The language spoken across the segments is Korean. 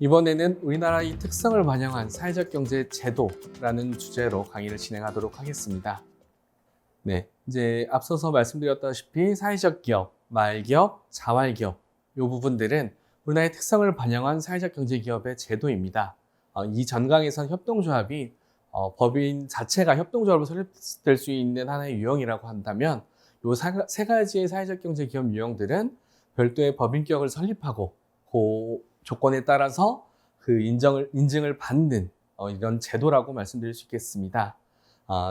이번에는 우리나라의 특성을 반영한 사회적 경제 제도라는 주제로 강의를 진행하도록 하겠습니다. 네, 이제 앞서서 말씀드렸다시피 사회적 기업, 말기업, 자활기업 이 부분들은 우리나라의 특성을 반영한 사회적 경제 기업의 제도입니다. 이 전강에선 협동조합이 법인 자체가 협동조합으로 설립될 수 있는 하나의 유형이라고 한다면 이 세 가지의 사회적 경제 기업 유형들은 별도의 법인격을 설립하고 그 조건에 따라서 그 인증을 받는 이런 제도라고 말씀드릴 수 있겠습니다.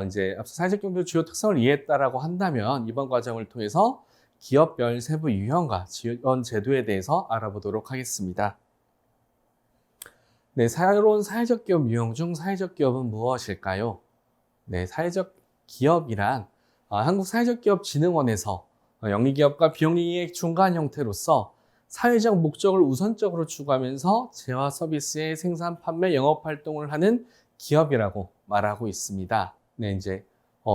이제 앞서 사회적 경제 주요 특성을 이해했다라고 한다면 이번 과정을 통해서 기업별 세부 유형과 지원 제도에 대해서 알아보도록 하겠습니다. 네, 새로운 사회적 기업 유형 중 사회적 기업은 무엇일까요? 네, 사회적 기업이란 한국사회적기업진흥원에서 영리기업과 비영리기업 중간 형태로서 사회적 목적을 우선적으로 추구하면서 재화 서비스의 생산, 판매, 영업 활동을 하는 기업이라고 말하고 있습니다. 네, 이제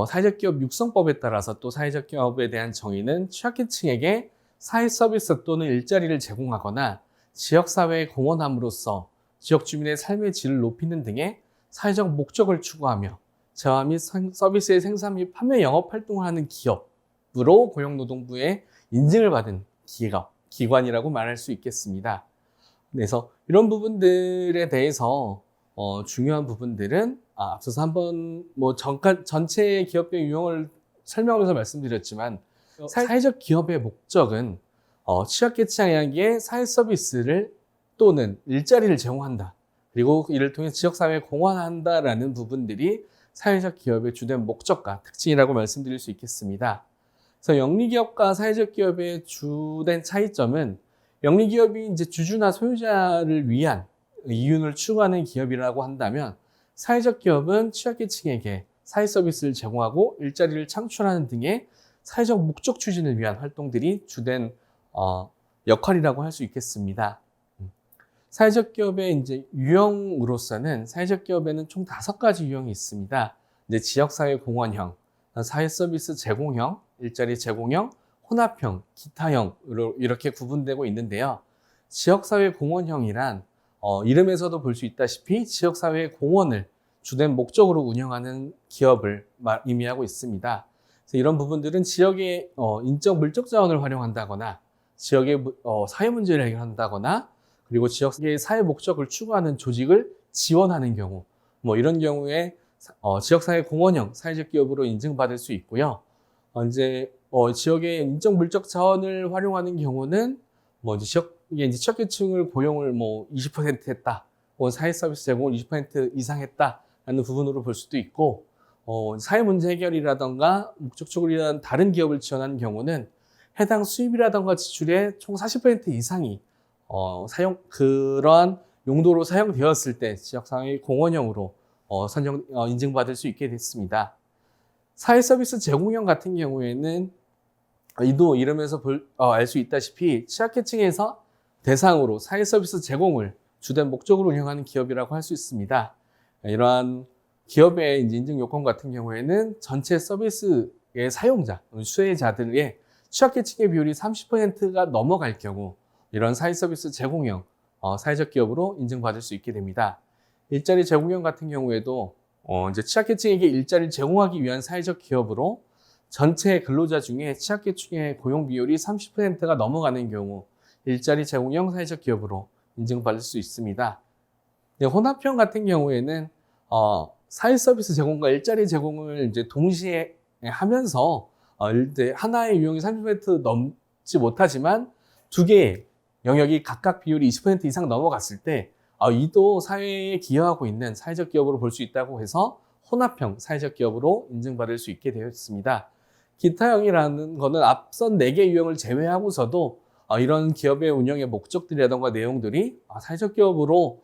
사회적 기업 육성법에 따라서 또 사회적 기업에 대한 정의는 취약계층에게 사회 서비스 또는 일자리를 제공하거나 지역사회에 공헌함으로써 지역 주민의 삶의 질을 높이는 등의 사회적 목적을 추구하며 재화 및 서비스의 생산 및 판매 영업 활동을 하는 기업으로 고용노동부의 인증을 받은 기관이라고 말할 수 있겠습니다. 그래서 이런 부분들에 대해서 중요한 부분들은 앞서서 한번 전체 기업의 유형을 설명하면서 말씀드렸지만 사회적 기업의 목적은 취약계층에게 사회 서비스를 또는 일자리를 제공한다. 그리고 이를 통해 지역사회에 공헌한다라는 부분들이 사회적 기업의 주된 목적과 특징이라고 말씀드릴 수 있겠습니다. 그래서 영리기업과 사회적 기업의 주된 차이점은 영리기업이 이제 주주나 소유자를 위한 이윤을 추구하는 기업이라고 한다면 사회적 기업은 취약계층에게 사회 서비스를 제공하고 일자리를 창출하는 등의 사회적 목적 추진을 위한 활동들이 주된 역할이라고 할 수 있겠습니다. 사회적 기업의 이제 유형으로서는 사회적 기업에는 총 5가지 유형이 있습니다. 이제 지역사회 공헌형, 사회 서비스 제공형, 일자리 제공형, 혼합형, 기타형으로 이렇게 구분되고 있는데요. 지역사회 공헌형이란 이름에서도 볼 수 있다시피 지역사회 공헌을 주된 목적으로 운영하는 기업을 의미하고 있습니다. 그래서 이런 부분들은 지역의 인적 물적 자원을 활용한다거나 지역의 사회 문제를 해결한다거나 그리고 지역의 사회 목적을 추구하는 조직을 지원하는 경우, 이런 경우에 지역사회 공헌형 사회적 기업으로 인증받을 수 있고요. 이제 지역의 인적 물적 자원을 활용하는 경우는 이제 지역의 취약계층을 고용을 20% 했다, 혹은 사회 서비스 제공을 20% 이상 했다라는 부분으로 볼 수도 있고, 사회 문제 해결이라던가 목적 추구를 위한 다른 기업을 지원하는 경우는 해당 수입이라던가 지출의 총 40% 이상이 그러한 용도로 사용되었을 때 지역사회 공헌형으로 인증받을 수 있게 됐습니다. 사회 서비스 제공형 같은 경우에는 이도 이름에서 알 수 있다시피 취약계층에서 대상으로 사회 서비스 제공을 주된 목적으로 운영하는 기업이라고 할 수 있습니다. 이러한 기업의 인증 요건 같은 경우에는 전체 서비스의 사용자, 수혜자들의 취약계층의 비율이 30%가 넘어갈 경우 이런 사회 서비스 제공형 사회적 기업으로 인증받을 수 있게 됩니다. 일자리 제공형 같은 경우에도 이제 취약계층에게 일자리를 제공하기 위한 사회적 기업으로 전체 근로자 중에 취약계층의 고용 비율이 30%가 넘어가는 경우 일자리 제공형 사회적 기업으로 인증받을 수 있습니다. 혼합형 같은 경우에는 사회 서비스 제공과 일자리 제공을 이제 동시에 하면서 하나의 유형이 30% 넘지 못하지만 두 개의 영역이 각각 비율이 20% 이상 넘어갔을 때 이도 사회에 기여하고 있는 사회적 기업으로 볼 수 있다고 해서 혼합형 사회적 기업으로 인증받을 수 있게 되었습니다. 기타형이라는 것은 앞선 4개 유형을 제외하고서도 이런 기업의 운영의 목적들이라던가 내용들이 사회적 기업으로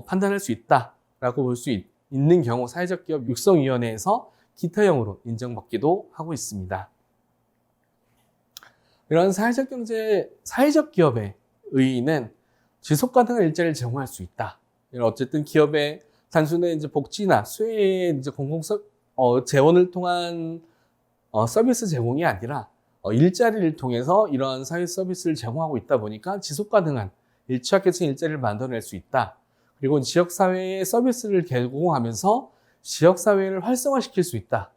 판단할 수 있다라고 볼 수 있는 경우 사회적 기업 육성위원회에서 기타형으로 인정받기도 하고 있습니다. 이런 사회적 기업의 의의는 지속 가능한 일자리를 제공할 수 있다. 어쨌든 기업의 단순히 이제 복지나 수혜의 이제 재원을 통한 서비스 제공이 아니라 일자리를 통해서 이러한 사회 서비스를 제공하고 있다 보니까 지속 가능한 취약계층 일자리를 만들어낼 수 있다. 그리고 지역사회에 서비스를 제공하면서 지역사회를 활성화시킬 수 있다.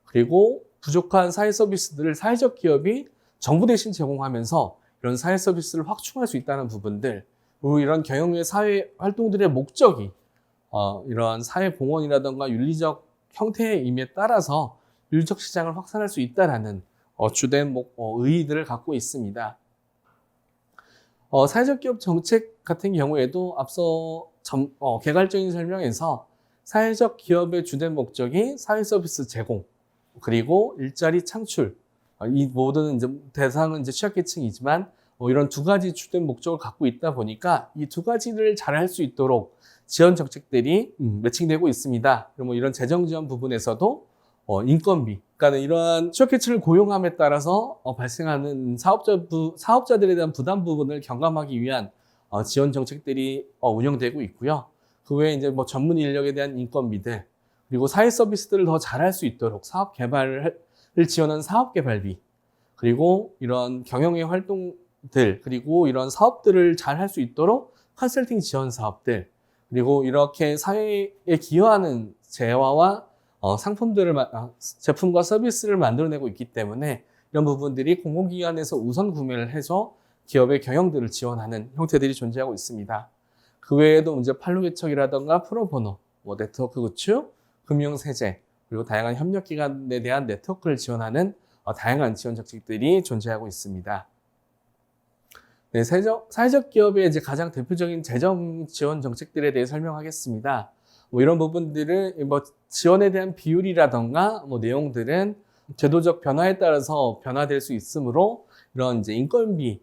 그리고 부족한 사회 서비스들을 사회적 기업이 정부 대신 제공하면서 이런 사회 서비스를 확충할 수 있다는 부분들, 그리고 이런 경영의 사회 활동들의 목적이 이런 사회 봉헌이라든가 윤리적 형태임에 따라서 윤리적 시장을 확산할 수 있다라는 주된 의의들을 갖고 있습니다. 사회적 기업 정책 같은 경우에도 앞서 개괄적인 설명에서 사회적 기업의 주된 목적이 사회 서비스 제공, 그리고 일자리 창출, 이 모든 대상은 취약계층이지만 이런 두 가지 주된 목적을 갖고 있다 보니까 이 두 가지를 잘 할 수 있도록 지원 정책들이 매칭되고 있습니다. 그럼 이런 재정 지원 부분에서도 인건비, 그러니까 이러한 취약계층을 고용함에 따라서 발생하는 사업자들에 대한 부담 부분을 경감하기 위한 지원 정책들이 운영되고 있고요. 그 외에 전문 인력에 대한 인건비들, 그리고 사회 서비스들을 더 잘할 수 있도록 사업 개발을 지원하는 사업 개발비, 그리고 이런 경영의 활동들, 그리고 이런 사업들을 잘 할 수 있도록 컨설팅 지원 사업들, 그리고 이렇게 사회에 기여하는 재화와 제품과 서비스를 만들어내고 있기 때문에 이런 부분들이 공공기관에서 우선 구매를 해서 기업의 경영들을 지원하는 형태들이 존재하고 있습니다. 그 외에도 판로개척이라든가 프로보노, 네트워크 구축, 금융세제, 그리고 다양한 협력기관에 대한 네트워크를 지원하는 다양한 지원 정책들이 존재하고 있습니다. 네, 사회적 기업의 가장 대표적인 재정 지원 정책들에 대해 설명하겠습니다. 이런 부분들은 지원에 대한 비율이라던가 내용들은 제도적 변화에 따라서 변화될 수 있으므로 이런 인건비,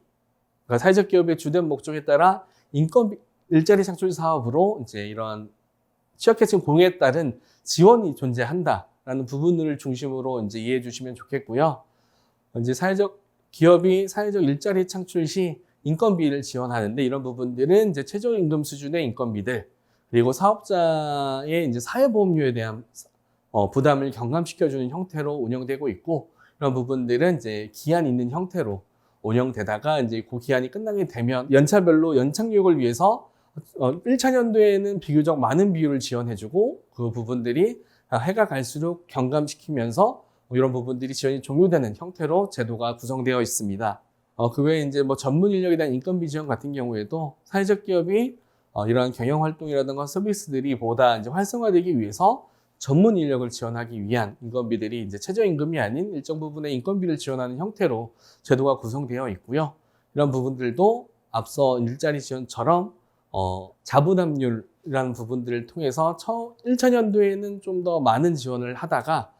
그러니까 사회적 기업의 주된 목적에 따라 인건비 일자리 창출 사업으로 이런 취약계층 고용에 따른 지원이 존재한다라는 부분을 중심으로 이해해 주시면 좋겠고요. 사회적 기업이 사회적 일자리 창출 시 인건비를 지원하는데 이런 부분들은 최저임금 수준의 인건비들, 그리고 사업자의 사회보험료에 대한 부담을 경감시켜주는 형태로 운영되고 있고, 이런 부분들은 기한 있는 형태로 운영되다가 그 기한이 끝나게 되면 연차별로 연착륙을 위해서 1차 년도에는 비교적 많은 비율을 지원해주고 그 부분들이 해가 갈수록 경감시키면서 이런 부분들이 지원이 종료되는 형태로 제도가 구성되어 있습니다. 그 외에 전문 인력에 대한 인건비 지원 같은 경우에도 사회적 기업이 이러한 경영 활동이라든가 서비스들이 보다 활성화되기 위해서 전문 인력을 지원하기 위한 인건비들이 최저임금이 아닌 일정 부분의 인건비를 지원하는 형태로 제도가 구성되어 있고요. 이런 부분들도 앞서 일자리 지원처럼 자부담률이라는 부분들을 통해서 1차 년도에는 좀 더 많은 지원을 하다가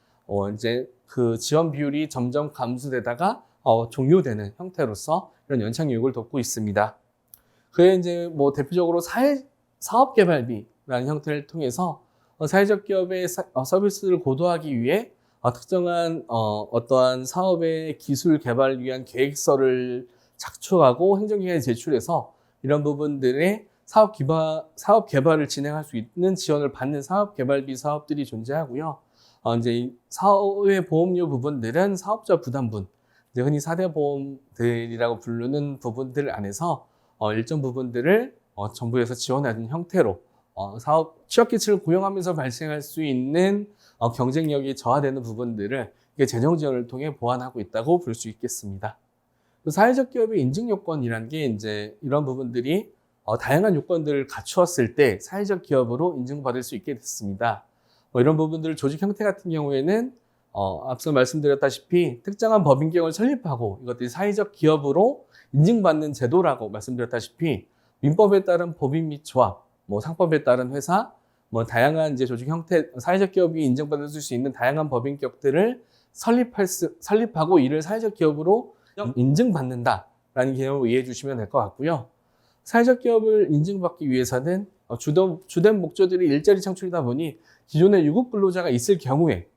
그 지원 비율이 점점 감소되다가 종료되는 형태로서 이런 연착륙을 돕고 있습니다. 그에 대표적으로 사업개발비라는 형태를 통해서 사회적 기업의 서비스를 고도화하기 위해 특정한 어떠한 사업의 기술 개발을 위한 계획서를 작성하고 행정기관에 제출해서 이런 부분들의 사업 개발을 진행할 수 있는 지원을 받는 사업개발비 사업들이 존재하고요. 이 사회보험료 부분들은 사업자 부담분, 흔히 4대 보험들이라고 부르는 부분들 안에서 일정 부분들을 정부에서 지원하는 형태로 취약계층을 고용하면서 발생할 수 있는 경쟁력이 저하되는 부분들을 재정 지원을 통해 보완하고 있다고 볼 수 있겠습니다. 사회적 기업의 인증 요건이라는 게 이런 부분들이 다양한 요건들을 갖추었을 때 사회적 기업으로 인증받을 수 있게 됐습니다. 이런 부분들 조직 형태 같은 경우에는 앞서 말씀드렸다시피 특정한 법인격을 설립하고 이것들이 사회적 기업으로 인증받는 제도라고 말씀드렸다시피 민법에 따른 법인 및 조합, 상법에 따른 회사, 다양한 조직 형태, 사회적 기업이 인정받을 수 있는 다양한 법인격들을 설립하고 이를 사회적 기업으로 인증받는다라는 개념으로 이해해 주시면 될 것 같고요. 사회적 기업을 인증받기 위해서는 주된 목적들이 일자리 창출이다 보니 기존의 유급 근로자가 있을 경우에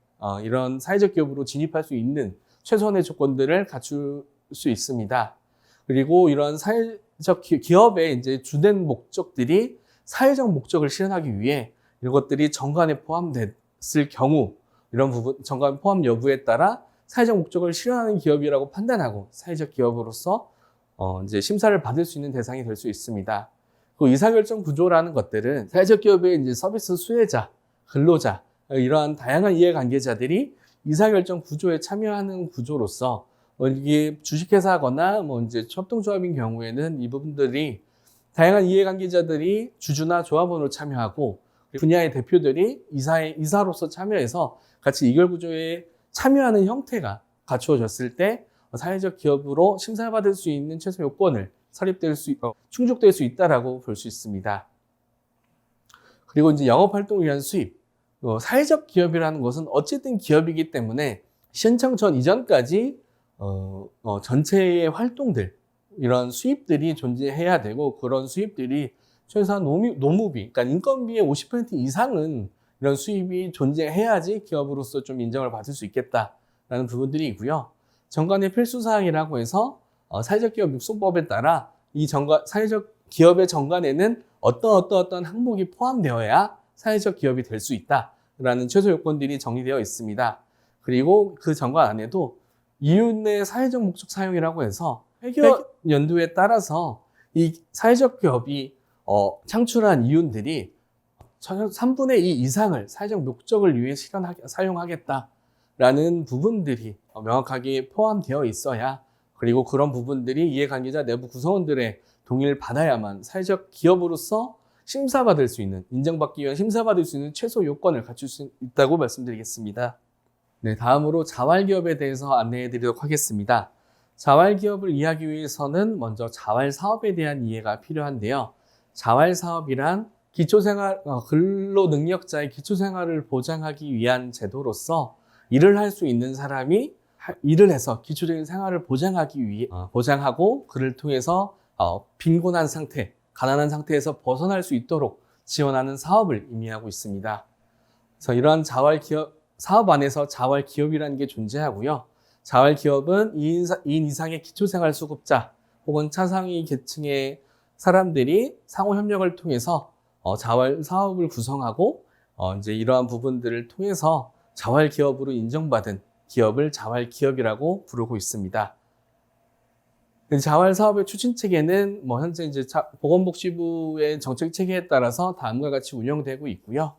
이런 사회적 기업으로 진입할 수 있는 최소한의 조건들을 갖출 수 있습니다. 그리고 이런 사회적 기업의 주된 목적들이 사회적 목적을 실현하기 위해 이런 것들이 정관에 포함됐을 경우 이런 부분, 정관 포함 여부에 따라 사회적 목적을 실현하는 기업이라고 판단하고 사회적 기업으로서 이제 심사를 받을 수 있는 대상이 될 수 있습니다. 그 의사결정 구조라는 것들은 사회적 기업의 이제 서비스 수혜자, 근로자, 이러한 다양한 이해관계자들이 의사결정 구조에 참여하는 구조로서 이게 주식회사거나 뭐 이제 협동조합인 경우에는 이 부분들이 다양한 이해관계자들이 주주나 조합원으로 참여하고 분야의 대표들이 이사로서 참여해서 같이 의결 구조에 참여하는 형태가 갖추어졌을 때 사회적 기업으로 심사받을 수 있는 최소 요건을 충족될 수 있다라고 볼 수 있습니다. 그리고 이제 영업 활동을 위한 수입, 사회적 기업이라는 것은 어쨌든 기업이기 때문에 신청 전 이전까지 전체의 활동들, 이런 수입들이 존재해야 되고, 그런 수입들이 최소한 노무비, 그러니까 인건비의 50% 이상은 이런 수입이 존재해야지 기업으로서 좀 인정을 받을 수 있겠다라는 부분들이 있고요. 정관의 필수사항이라고 해서 사회적 기업 육성법에 따라 이 사회적 기업의 정관에는 어떤 항목이 포함되어야 사회적 기업이 될 수 있다라는 최소 요건들이 정의되어 있습니다. 그리고 그 정관 안에도 이윤의 사회적 목적 사용이라고 해서 회계 연도에 따라서 이 사회적 기업이 창출한 이윤들이 3분의 2 이상을 사회적 목적을 위해 사용하겠다라는 부분들이 명확하게 포함되어 있어야, 그리고 그런 부분들이 이해관계자 내부 구성원들의 동의를 받아야만 사회적 기업으로서 심사받을 수 있는, 인정받기 위한 심사받을 수 있는 최소 요건을 갖출 수 있다고 말씀드리겠습니다. 네, 다음으로 자활기업에 대해서 안내해 드리도록 하겠습니다. 자활기업을 이해하기 위해서는 먼저 자활사업에 대한 이해가 필요한데요. 자활사업이란 근로능력자의 기초생활을 보장하기 위한 제도로서 일을 할 수 있는 사람이 일을 해서 기초적인 생활을 보장하고 그를 통해서 빈곤한 상태, 가난한 상태에서 벗어날 수 있도록 지원하는 사업을 의미하고 있습니다. 그래서 이러한 사업 안에서 자활기업이라는 게 존재하고요. 자활기업은 2인 이상의 기초생활수급자 혹은 차상위 계층의 사람들이 상호협력을 통해서 자활사업을 구성하고 이제 이러한 부분들을 통해서 자활기업으로 인정받은 기업을 자활기업이라고 부르고 있습니다. 자활사업의 추진체계는 현재 이제 보건복지부의 정책체계에 따라서 다음과 같이 운영되고 있고요.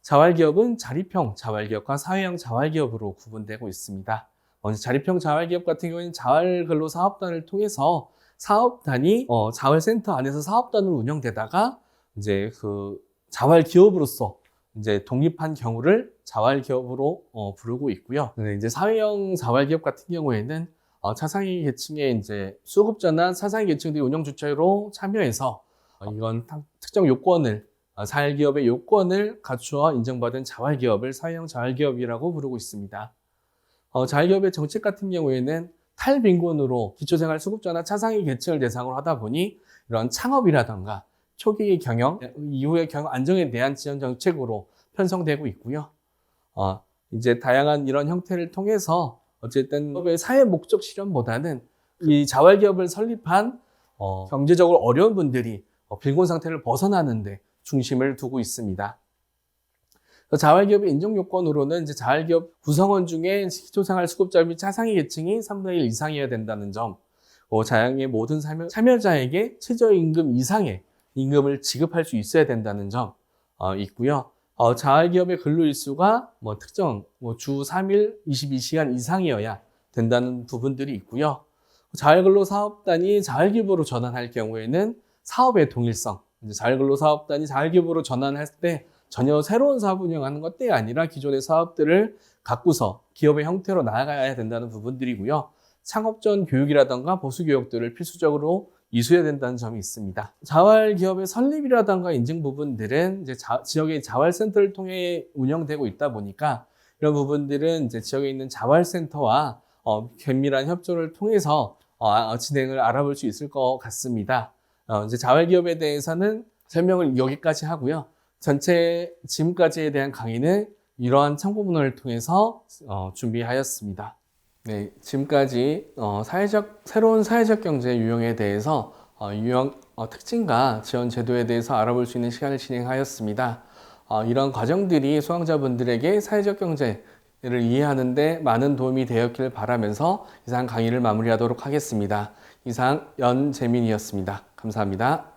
자활기업은 자립형 자활기업과 사회형 자활기업으로 구분되고 있습니다. 먼저 자립형 자활기업 같은 경우에는 자활근로사업단을 통해서 사업단이 자활센터 안에서 사업단으로 운영되다가 이제 그 자활기업으로서 이제 독립한 경우를 자활기업으로 부르고 있고요. 이제 사회형 자활기업 같은 경우에는 차상위 계층의 이제 수급자나 차상위 계층들이 운영 주체로 참여해서 이건 특정 요건을 자활기업의 요건을 갖추어 인정받은 자활기업을 사회형 자활기업이라고 부르고 있습니다. 자활기업의 정책 같은 경우에는 탈빈곤으로 기초생활 수급자나 차상위 계층을 대상으로 하다 보니 이런 창업이라던가 초기 경영, 이후의 경영 안정에 대한 지원 정책으로 편성되고 있고요. 이제 다양한 이런 형태를 통해서 어쨌든 사회 목적 실현보다는 이 자활기업을 설립한 경제적으로 어려운 분들이 빈곤 상태를 벗어나는데 중심을 두고 있습니다. 자활기업의 인정 요건으로는 이제 자활기업 구성원 중에 기초생활 수급자 및 차상위 계층이 3분의 1 이상이어야 된다는 점, 자양의 모든 참여자에게 최저임금 이상의 임금을 지급할 수 있어야 된다는 점 있고요. 자활기업의 근로일수가 특정 주 3일 22시간 이상이어야 된다는 부분들이 있고요. 자활근로사업단이 자활기업으로 전환할 경우에는 사업의 동일성, 자활근로사업단이 자활기업으로 전환할 때 전혀 새로운 사업 운영하는 것들이 아니라 기존의 사업들을 갖고서 기업의 형태로 나아가야 된다는 부분들이고요. 창업 전 교육이라든가 보수 교육들을 필수적으로 이수해야 된다는 점이 있습니다. 자활기업의 설립이라든가 인증 부분들은 이제 지역의 자활센터를 통해 운영되고 있다 보니까 이런 부분들은 이제 지역에 있는 자활센터와 긴밀한 협조를 통해서 진행을 알아볼 수 있을 것 같습니다. 이제 자활기업에 대해서는 설명을 여기까지 하고요. 전체 지금까지에 대한 강의는 이러한 참고문헌을 통해서 준비하였습니다. 네, 지금까지 새로운 사회적 경제 유형에 대해서 유형 특징과 지원 제도에 대해서 알아볼 수 있는 시간을 진행하였습니다. 이런 과정들이 수강자분들에게 사회적 경제에 를 이해하는 데 많은 도움이 되었길 바라면서 이상 강의를 마무리하도록 하겠습니다. 이상 연재민이었습니다. 감사합니다.